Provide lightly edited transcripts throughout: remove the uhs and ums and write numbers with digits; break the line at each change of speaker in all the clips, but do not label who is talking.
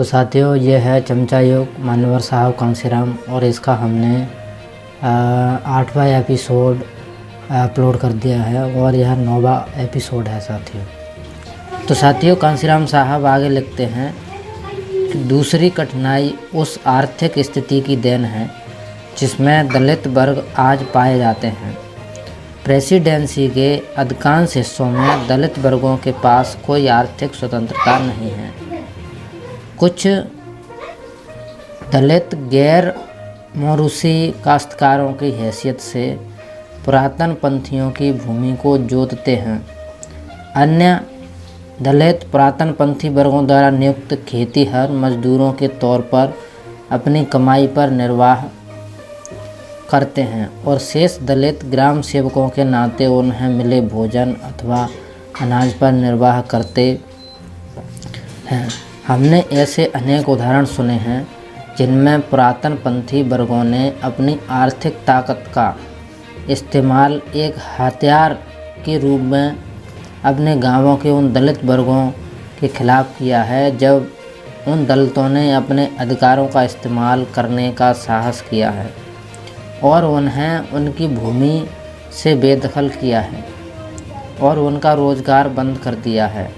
तो साथियों, ये है चमचा योग मान्यवर साहब कांसीराम और इसका हमने 8वां एपिसोड अपलोड कर दिया है और यह 9वां एपिसोड है साथियों। तो साथियों, कांसीराम साहब आगे लिखते हैं कि दूसरी कठिनाई उस आर्थिक स्थिति की देन है जिसमें दलित वर्ग आज पाए जाते हैं। प्रेसिडेंसी के अधिकांश हिस्सों में दलित वर्गों के पास कोई आर्थिक स्वतंत्रता नहीं है। कुछ दलित गैर मौरूसी काश्तकारों की हैसियत से पुरातन पंथियों की भूमि को जोतते हैं। अन्य दलित पुरातन पंथी वर्गों द्वारा नियुक्त खेतीहर मजदूरों के तौर पर अपनी कमाई पर निर्वाह करते हैं और शेष दलित ग्राम सेवकों के नाते उन्हें मिले भोजन अथवा अनाज पर निर्वाह करते हैं। हमने ऐसे अनेक उदाहरण सुने हैं जिनमें पुरातन पंथी वर्गों ने अपनी आर्थिक ताकत का इस्तेमाल एक हथियार के रूप में अपने गांवों के उन दलित वर्गों के खिलाफ किया है जब उन दलितों ने अपने अधिकारों का इस्तेमाल करने का साहस किया है और उन्हें उनकी भूमि से बेदखल किया है और उनका रोजगार बंद कर दिया है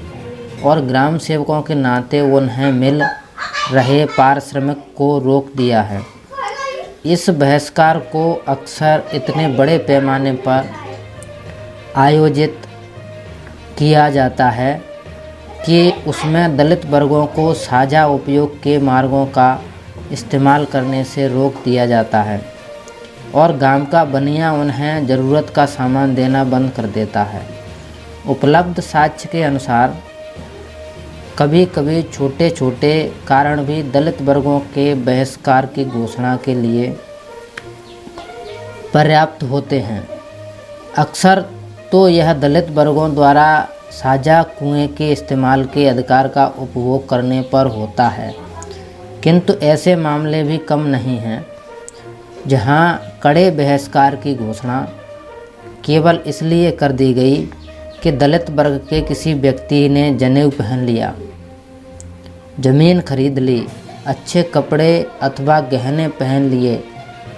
और ग्राम सेवकों के नाते उन्हें मिल रहे पारिश्रमिक को रोक दिया है। इस बहिष्कार को अक्सर इतने बड़े पैमाने पर आयोजित किया जाता है कि उसमें दलित वर्गों को साझा उपयोग के मार्गों का इस्तेमाल करने से रोक दिया जाता है और गांव का बनिया उन्हें ज़रूरत का सामान देना बंद कर देता है। उपलब्ध साक्ष्य के अनुसार कभी कभी छोटे छोटे कारण भी दलित वर्गों के बहिष्कार की घोषणा के लिए पर्याप्त होते हैं। अक्सर तो यह दलित वर्गों द्वारा साझा कुएं के इस्तेमाल के अधिकार का उपभोग करने पर होता है, किंतु ऐसे मामले भी कम नहीं हैं जहां कड़े बहिष्कार की घोषणा केवल इसलिए कर दी गई कि दलित वर्ग के किसी व्यक्ति ने जनेऊ पहन लिया, जमीन खरीद ली, अच्छे कपड़े अथवा गहने पहन लिए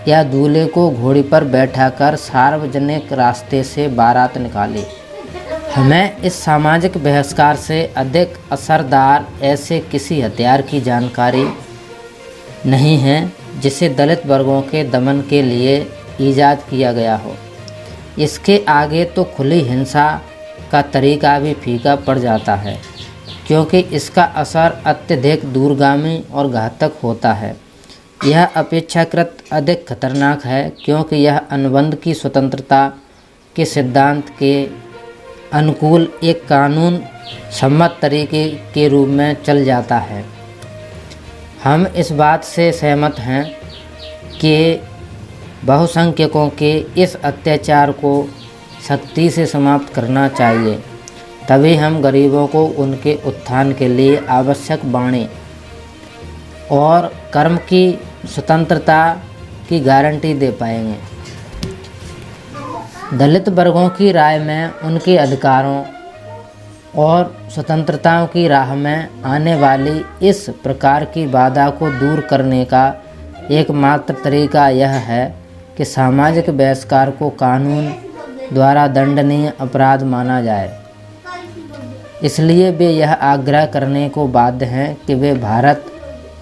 या दूल्हे को घोड़ी पर बैठाकर सार्वजनिक रास्ते से बारात निकाली। हमें इस सामाजिक बहिष्कार से अधिक असरदार ऐसे किसी हथियार की जानकारी नहीं है जिसे दलित वर्गों के दमन के लिए ईजाद किया गया हो। इसके आगे तो खुली हिंसा का तरीका भी फीका पड़ जाता है, क्योंकि इसका असर अत्यधिक दूरगामी और घातक होता है। यह अपेक्षाकृत अधिक खतरनाक है क्योंकि यह अनुबंध की स्वतंत्रता के सिद्धांत के अनुकूल एक कानून सम्मत तरीके के रूप में चल जाता है। हम इस बात से सहमत हैं कि बहुसंख्यकों के इस अत्याचार को सख्ती से समाप्त करना चाहिए, तभी हम गरीबों को उनके उत्थान के लिए आवश्यक वाणी और कर्म की स्वतंत्रता की गारंटी दे पाएंगे। दलित वर्गों की राय में उनके अधिकारों और स्वतंत्रताओं की राह में आने वाली इस प्रकार की बाधा को दूर करने का एकमात्र तरीका यह है कि सामाजिक बहिष्कार को कानून द्वारा दंडनीय अपराध माना जाए। इसलिए वे यह आग्रह करने को बाध्य हैं कि वे भारत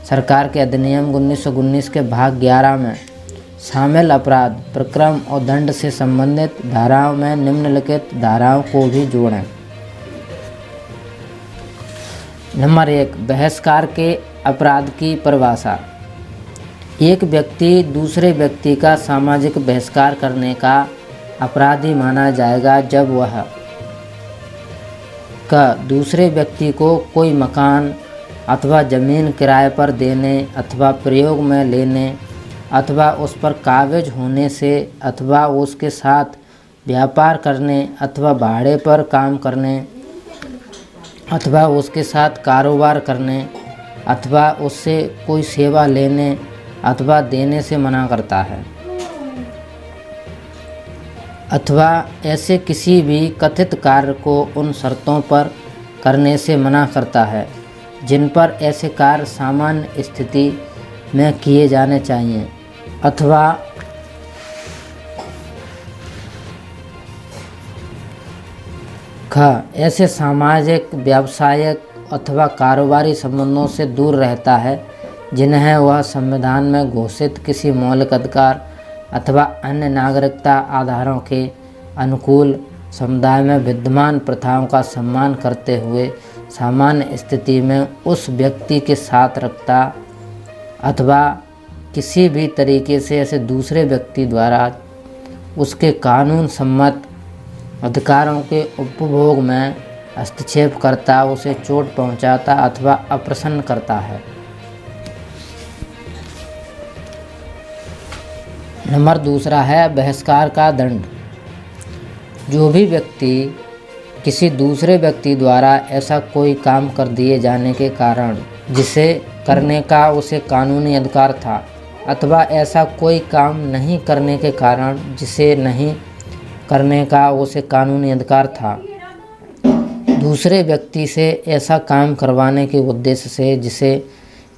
सरकार के अधिनियम 1919 के भाग 11 में शामिल अपराध, प्रक्रम और दंड से संबंधित धाराओं में निम्नलिखित धाराओं को भी जोड़ें। नंबर 1, बहिष्कार के अपराध की परिभाषा। एक व्यक्ति दूसरे व्यक्ति का सामाजिक बहिष्कार करने का अपराधी माना जाएगा जब वह दूसरे व्यक्ति को कोई मकान अथवा ज़मीन किराए पर देने अथवा प्रयोग में लेने अथवा उस पर काबिज होने से अथवा उसके साथ व्यापार करने अथवा भाड़े पर काम करने अथवा उसके साथ कारोबार करने अथवा उससे कोई सेवा लेने अथवा देने से मना करता है, अथवा ऐसे किसी भी कथित कार्य को उन शर्तों पर करने से मना करता है जिन पर ऐसे कार्य सामान्य स्थिति में किए जाने चाहिए, अथवा ऐसे सामाजिक, व्यावसायिक अथवा कारोबारी संबंधों से दूर रहता है जिन्हें वह संविधान में घोषित किसी मौलिक अधिकार अथवा अन्य नागरिकता आधारों के अनुकूल समुदाय में विद्यमान प्रथाओं का सम्मान करते हुए सामान्य स्थिति में उस व्यक्ति के साथ रखता अथवा किसी भी तरीके से ऐसे दूसरे व्यक्ति द्वारा उसके कानून सम्मत अधिकारों के उपभोग में हस्तक्षेप करता, उसे चोट पहुंचाता अथवा अप्रसन्न करता है। नंबर दूसरा है बहिष्कार का दंड। जो भी व्यक्ति किसी दूसरे व्यक्ति द्वारा ऐसा कोई काम कर दिए जाने के कारण जिसे करने का उसे कानूनी अधिकार था, अथवा ऐसा कोई काम नहीं करने के कारण जिसे नहीं करने का उसे कानूनी अधिकार था, दूसरे व्यक्ति से ऐसा काम करवाने के उद्देश्य से जिसे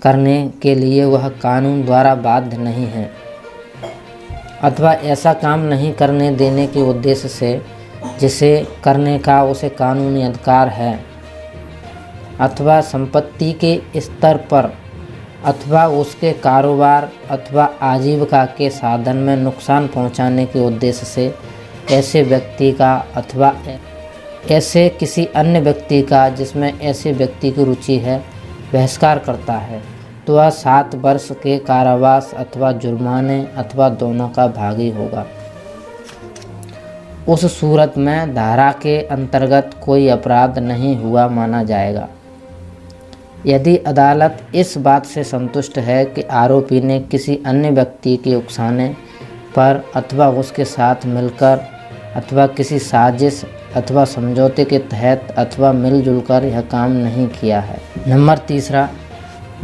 करने के लिए वह कानून द्वारा बाध्य नहीं है, अथवा ऐसा काम नहीं करने देने के उद्देश्य से जिसे करने का उसे कानूनी अधिकार है, अथवा संपत्ति के स्तर पर अथवा उसके कारोबार अथवा आजीविका के साधन में नुकसान पहुंचाने के उद्देश्य से ऐसे व्यक्ति का अथवा ऐसे किसी अन्य व्यक्ति का जिसमें ऐसे व्यक्ति की रुचि है बहिष्कार करता है, तो वह 7 वर्ष के कारावास अथवा जुर्माने अथवा दोनों का भागी होगा। उस सूरत में धारा के अंतर्गत कोई अपराध नहीं हुआ माना जाएगा। यदि अदालत इस बात से संतुष्ट है कि आरोपी ने किसी अन्य व्यक्ति के उकसाने पर अथवा उसके साथ मिलकर अथवा किसी साजिश अथवा समझौते के तहत अथवा मिलजुल कर यह काम नहीं किया है। नंबर तीसरा,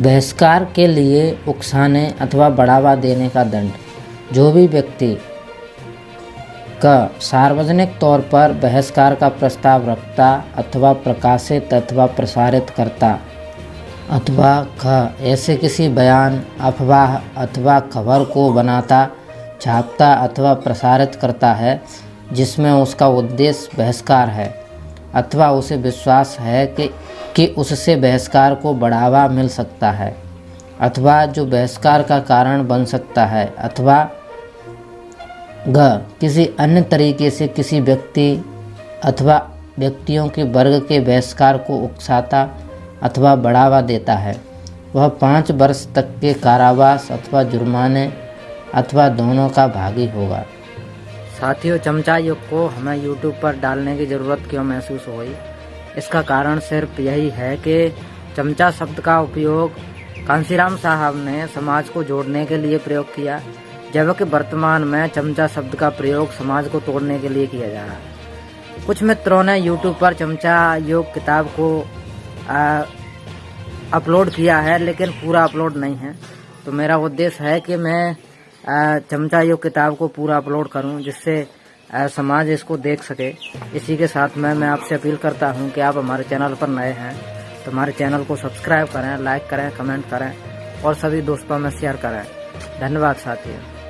बहिष्कार के लिए उकसाने अथवा बढ़ावा देने का दंड। जो भी व्यक्ति का सार्वजनिक तौर पर बहिष्कार का प्रस्ताव रखता अथवा प्रकाशित अथवा प्रसारित करता अथवा ऐसे किसी बयान, अफवाह अथवा खबर को बनाता, छापता अथवा प्रसारित करता है जिसमें उसका उद्देश्य बहिष्कार है, अथवा उसे विश्वास है कि उससे बहिष्कार को बढ़ावा मिल सकता है, अथवा जो बहिष्कार का कारण बन सकता है, अथवा किसी अन्य तरीके से किसी व्यक्ति अथवा व्यक्तियों के वर्ग के बहिष्कार को उकसाता अथवा बढ़ावा देता है, वह 5 वर्ष तक के कारावास अथवा जुर्माने अथवा दोनों का भागी होगा। साथियों, चमचा युग को हमें YouTube पर डालने की ज़रूरत क्यों महसूस हुई? इसका कारण सिर्फ यही है कि चमचा शब्द का उपयोग कांसीराम साहब ने समाज को जोड़ने के लिए प्रयोग किया, जबकि वर्तमान में चमचा शब्द का प्रयोग समाज को तोड़ने के लिए किया जा रहा है। कुछ मित्रों ने YouTube पर चमचा युग किताब को अपलोड किया है, लेकिन पूरा अपलोड नहीं है। तो मेरा उद्देश्य है कि मैं चमचा युग किताब को पूरा अपलोड करूं, जिससे समाज इसको देख सके। इसी के साथ मैं आपसे अपील करता हूं कि आप हमारे चैनल पर नए हैं तो हमारे चैनल को सब्सक्राइब करें, लाइक करें, कमेंट करें और सभी दोस्तों में शेयर करें। धन्यवाद साथियों।